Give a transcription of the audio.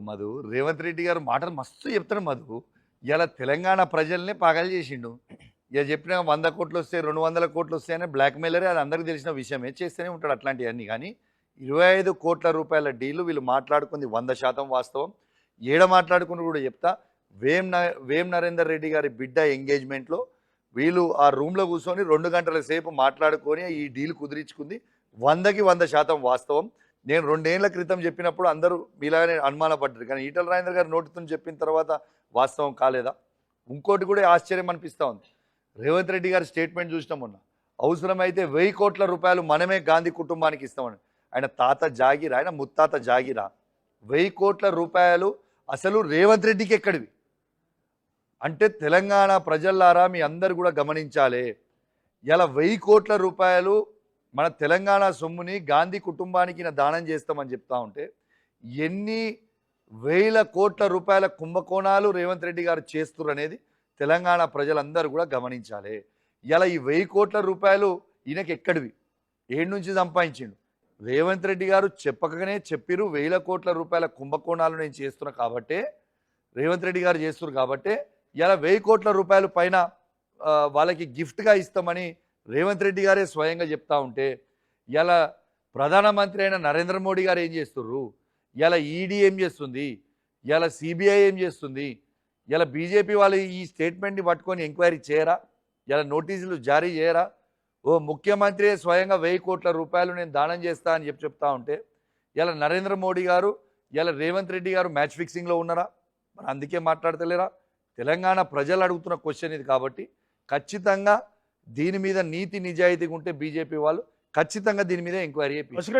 మధు రేవంత్ రెడ్డి గారు మాటలు మస్తు చెప్తాడు మధు. ఇలా తెలంగాణ ప్రజల్ని పాగలు చేసిండు. ఇక చెప్పిన 100 కోట్లు వస్తాయి 200 కోట్లు వస్తాయని బ్లాక్ మెయిలరే, అది అందరికీ తెలిసిన విషయమే. చేస్తూనే ఉంటాడు అట్లాంటివన్నీ. కానీ 25 కోట్ల రూపాయల డీలు వీళ్ళు మాట్లాడుకుంది 100% వాస్తవం. ఏడ మాట్లాడుకుని కూడా చెప్తా. వేం నరేందర్ రెడ్డి గారి బిడ్డ ఎంగేజ్మెంట్లో వీళ్ళు ఆ రూమ్లో కూర్చొని 2 గంటల సేపు మాట్లాడుకొని ఈ డీల్ కుదిరించుకుంది 100కి 100% వాస్తవం. నేను 2 ఏళ్ల క్రితం చెప్పినప్పుడు అందరూ మీలాగానే అనుమానపడ్డారు. కానీ ఈటల రాజేందర్ గారు నోటితో చెప్పిన తర్వాత వాస్తవం కాలేదా? ఇంకోటి కూడా ఆశ్చర్యం అనిపిస్తూ ఉంది. రేవంత్ రెడ్డి గారి స్టేట్మెంట్ చూసినాం మొన్న. అవసరమైతే 1000 కోట్ల రూపాయలు మనమే గాంధీ కుటుంబానికి ఇస్తామని. ఆయన తాత జాగిరా, ఆయన ముత్తాత జాగిరా. 1000 కోట్ల రూపాయలు అసలు రేవంత్ రెడ్డికి ఎక్కడివి? అంటే తెలంగాణ ప్రజల్లారా మీ అందరు కూడా గమనించాలి. ఇలా 1000 కోట్ల రూపాయలు మన తెలంగాణ సొమ్ముని గాంధీ కుటుంబానికి దానం చేస్తామని చెప్తా ఉంటే ఎన్ని వేల కోట్ల రూపాయల కుంభకోణాలు రేవంత్ రెడ్డి గారు చేస్తున్నారు అనేది తెలంగాణ ప్రజలందరూ కూడా గమనించాలి. ఇలా ఈ 1000 కోట్ల రూపాయలు ఈయనకి ఎక్కడివి? ఏడు నుంచి సంపాదించిండు? రేవంత్ రెడ్డి గారు చెప్పకనే చెప్పిరు 1000 కోట్ల రూపాయల కుంభకోణాలు నేను చేస్తున్నా కాబట్టే, రేవంత్ రెడ్డి గారు చేస్తున్నారు కాబట్టే ఇలా 1000 కోట్ల రూపాయలు పైన వాళ్ళకి గిఫ్ట్గా ఇస్తామని రేవంత్ రెడ్డి గారే స్వయంగా చెప్తా ఉంటే ఇలా ప్రధానమంత్రి అయిన నరేంద్ర మోడీ గారు ఏం చేస్తుర్రు? ఇలా ఈడీ ఏం చేస్తుంది? ఇలా సిబిఐ ఏం చేస్తుంది? ఇలా బీజేపీ వాళ్ళు ఈ స్టేట్మెంట్ని పట్టుకొని ఎంక్వైరీ చేయరా? ఇలా నోటీసులు జారీ చేయరా? ఓ ముఖ్యమంత్రి స్వయంగా 1000 కోట్ల రూపాయలు నేను దానం చేస్తా అని చెప్తా ఉంటే ఇలా నరేంద్ర మోడీ గారు ఇలా రేవంత్ రెడ్డి గారు మ్యాచ్ ఫిక్సింగ్లో ఉన్నారా? మరి అందుకే మాట్లాడతలేరా? తెలంగాణ ప్రజలు అడుగుతున్న క్వశ్చన్ ఇది. కాబట్టి ఖచ్చితంగా దీని మీద నీతి నిజాయితీగా ఉంటే బీజేపీ వాళ్ళు ఖచ్చితంగా దీని మీద ఎంక్వైరీ చేయాలి.